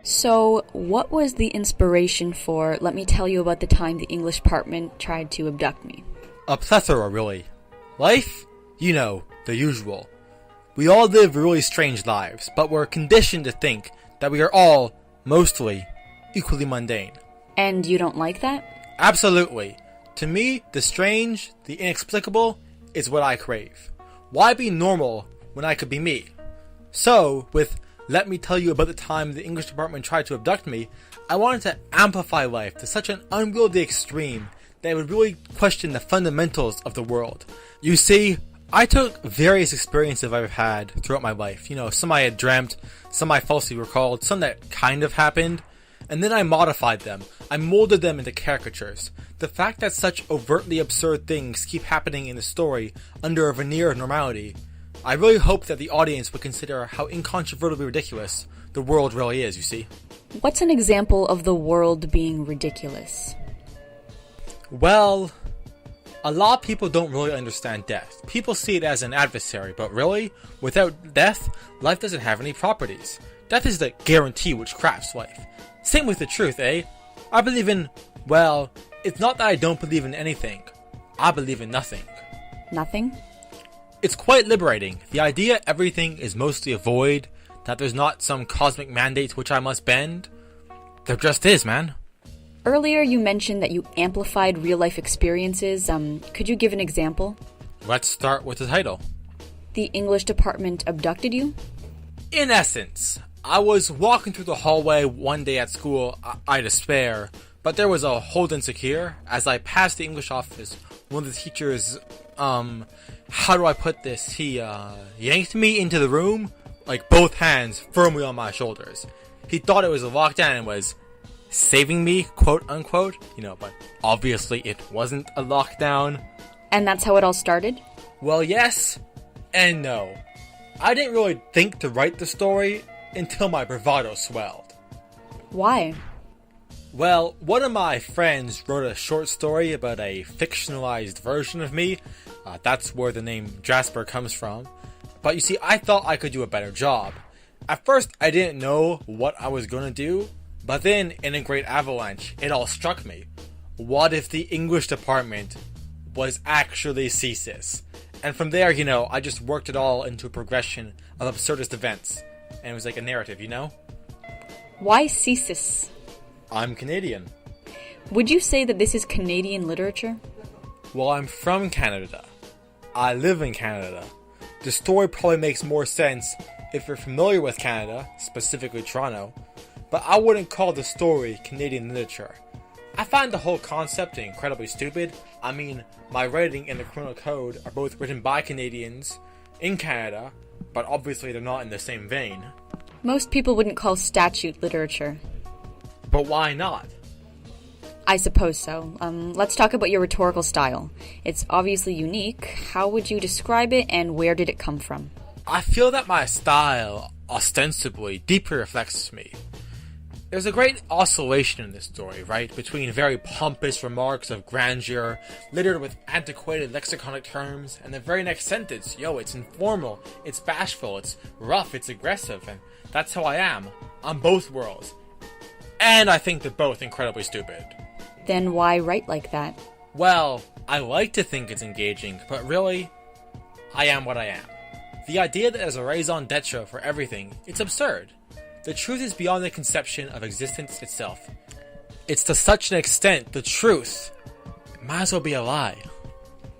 So, what was the inspiration for Let Me Tell You About the Time the English Department Tried to Abduct Me? A plethora, really. Life? You know, the usual. We all live really strange lives, but we're conditioned to think that we are all, mostly, equally mundane. And you don't like that? Absolutely. To me, the strange, the inexplicable, is what I crave. Why be normal when I could be me? So, with Let Me Tell You About the Time the English Department Tried to Abduct Me, I wanted to amplify life to such an unwieldy extreme that it would really question the fundamentals of the world. You see, I took various experiences I've had throughout my life. You know, some I had dreamt, some I falsely recalled, some that kind of happened, and then I modified them. I molded them into caricatures. The fact that such overtly absurd things keep happening in the story under a veneer of normality, I really hope that the audience would consider how incontrovertibly ridiculous the world really is, you see. What's an example of the world being ridiculous? Well, a lot of people don't really understand death. People see it as an adversary, but really, without death, life doesn't have any properties. Death is the guarantee which crafts life. Same with the truth, eh? I believe in, well, it's not that I don't believe in anything. I believe in nothing. Nothing? It's quite liberating. The idea everything is mostly a void, that there's not some cosmic mandate to which I must bend. There just is, man. Earlier you mentioned that you amplified real-life experiences. Could you give an example? Let's start with the title. The English department abducted you? In essence, I was walking through the hallway one day at school, I despair, but there was a hold insecure. As I passed the English office, one of the teachers, how do I put this? He, yanked me into the room, like both hands firmly on my shoulders. He thought it was a lockdown and was saving me, quote unquote, but obviously it wasn't a lockdown. And that's how it all started? Well, yes and no. I didn't really think to write the story until my bravado swelled. Why? Well, one of my friends wrote a short story about a fictionalized version of me. That's where the name Jasper comes from. But you see, I thought I could do a better job. At first, I didn't know what I was going to do, but then, in a great avalanche, it all struck me. What if the English department was actually CSIS? And from there, I just worked it all into a progression of absurdist events. And it was like a narrative, Why CSIS? I'm Canadian. Would you say that this is Canadian literature? Well, I'm from Canada. I live in Canada. The story probably makes more sense if you're familiar with Canada, specifically Toronto, but I wouldn't call the story Canadian literature. I find the whole concept incredibly stupid. I mean, my writing and the criminal code are both written by Canadians in Canada, but obviously they're not in the same vein. Most people wouldn't call statute literature. But why not? I suppose so. Let's talk about your rhetorical style. It's obviously unique. How would you describe it, and where did it come from? I feel that my style ostensibly deeply reflects me. There's a great oscillation in this story, right? Between very pompous remarks of grandeur, littered with antiquated lexiconic terms, and the very next sentence, it's informal, it's bashful, it's rough, it's aggressive, and that's how I am. I'm both worlds. And I think they're both incredibly stupid. Then why write like that? Well, I like to think it's engaging, but really, I am what I am. The idea that there's a raison d'etre for everything, it's absurd. The truth is beyond the conception of existence itself. It's to such an extent, the truth might as well be a lie.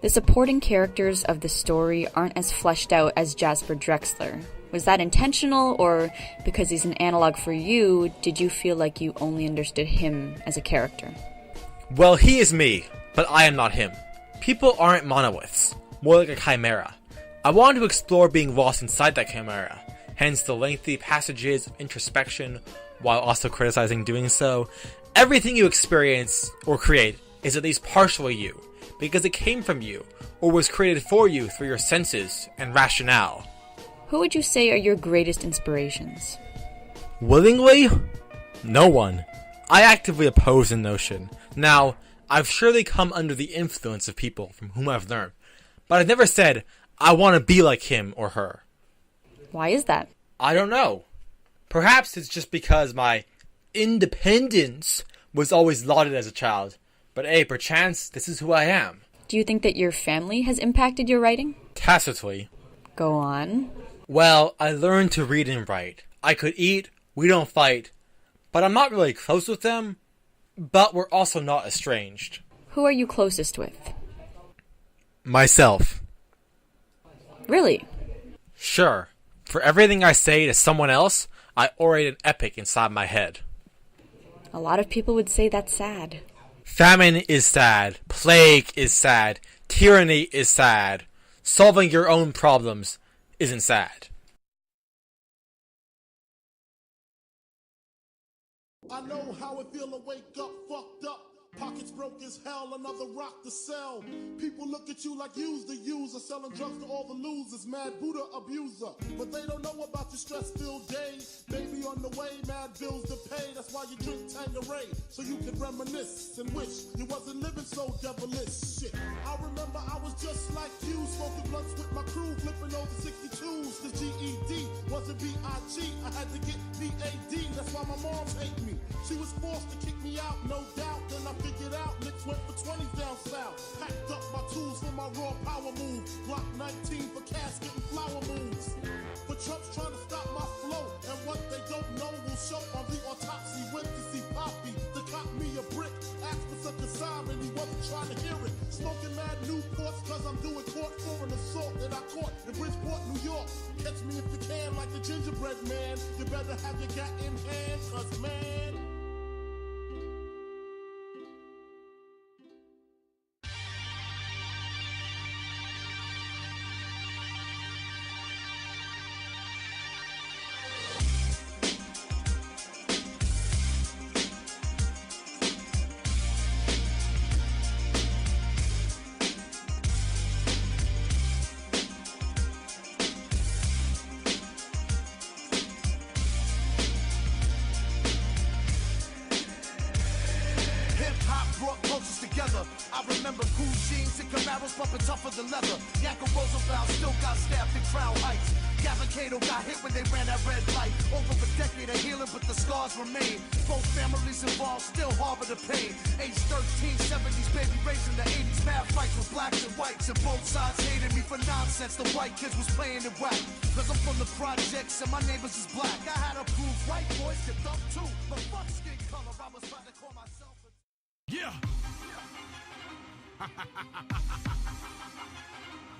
The supporting characters of the story aren't as fleshed out as Jasper Drexler. Was that intentional, or because he's an analog for you, did you feel like you only understood him as a character? Well, he is me, but I am not him. People aren't monoliths, more like a chimera. I wanted to explore being lost inside that chimera, hence the lengthy passages of introspection, while also criticizing doing so. Everything you experience or create is at least partially you, because it came from you, or was created for you through your senses and rationale. Who would you say are your greatest inspirations? Willingly? No one. I actively oppose the notion. Now, I've surely come under the influence of people from whom I've learned, but I've never said, I want to be like him or her. Why is that? I don't know. Perhaps it's just because my independence was always lauded as a child. But hey, perchance, this is who I am. Do you think that your family has impacted your writing? Tacitly. Go on. Well, I learned to read and write. I could eat, we don't fight. But I'm not really close with them. But we're also not estranged. Who are you closest with? Myself. Really? Sure. For everything I say to someone else, I orate an epic inside my head. A lot of people would say that's sad. Famine is sad. Plague is sad. Tyranny is sad. Solving your own problems isn't sad. I know how it feel to wake up fucked up. Pockets broke as hell, another rock to sell. People look at you like you's the user, selling drugs to all the losers, mad Buddha abuser. But they don't know about your stress-filled day. Baby on the way, mad bills to pay. That's why you drink Tanqueray, so you can reminisce and wish you wasn't living so devilish. Shit, I remember I was just like you, smoking blunts with my crew, flipping over 62s. Cause GED wasn't B.I.G. I had to get B.A.D. That's why my mom hate me. She was forced to kick me out, no doubt. Then I figured out, Knicks went for 20s down south. Packed up my tools for my raw power move. Block 19 for casket and flower moves. For Trump's trying to stop my flow. And what they don't know will show on the autopsy. Went to see Poppy to cop me a brick. Asked for such a siren, he wasn't trying to hear it. Smoking mad Newports cause I'm doing court for an assault that I caught in Bridgeport, New York. Catch me if you can like the gingerbread man. You better have your gat in hand, cause man... I remember cool jeans and Camaros bumping tougher than leather. Yanko Roosevelt still got stabbed in Crown Heights. Gavin Cato got hit when they ran that red light. Over a decade of healing, but the scars remain. Both families involved still harbor the pain. Age 13, 70s, baby raised in the 80s. Mad fights with blacks and whites, and both sides hated me for nonsense. The white kids was playing it whack. Cause I'm from the projects and my neighbors is black. I had to prove white boys get dumped too. But fuck skin color, I was about to call myself a... Yeah.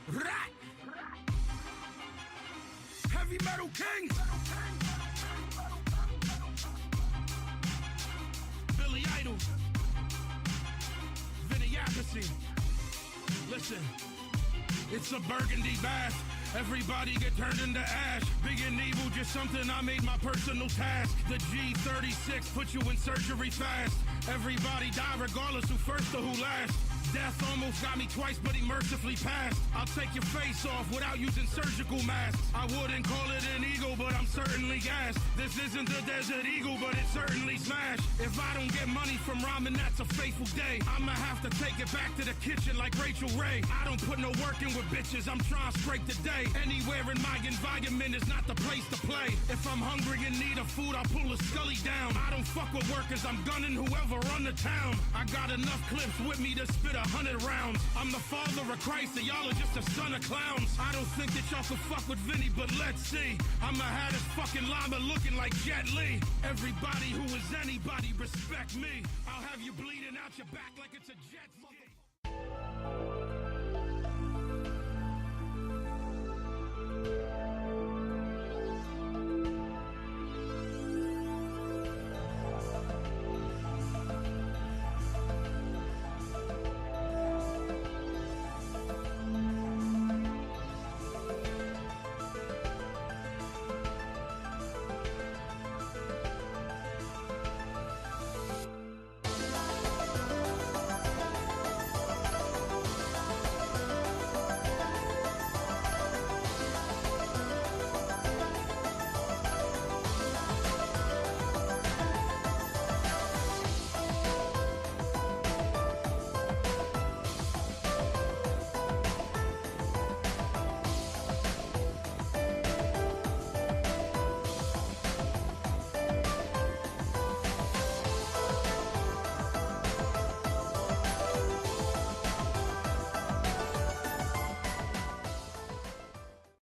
Right. Heavy Metal King. Billy Idol. Vinny Appice. Listen, it's a burgundy bath. Everybody get turned into ash. Big and evil, just something I made my personal task. The G36 put you in surgery fast. Everybody die regardless who first or who last. Death almost got me twice, but he mercifully passed. I'll take your face off without using surgical masks. I wouldn't call it an eagle, but I'm certainly gassed. This isn't the Desert Eagle, but it certainly smashed. If I don't get money from rhyming, that's a fateful day. I'ma have to take it back to the kitchen like Rachel Ray. I don't put no work in with bitches, I'm trying to scrape the day. Anywhere in my environment is not the place to play. If I'm hungry and need a food, I'll pull a Scully down. I don't fuck with workers, I'm gunning whoever run the town. I got enough clips with me to spit 100 rounds. I'm the father of Christ, and y'all are just a son of clowns. I don't think that y'all can fuck with Vinny, but let's see. I'ma have this fucking llama looking like Jet Li. Everybody who is anybody, respect me. I'll have you bleeding out your back like it's a jet ski.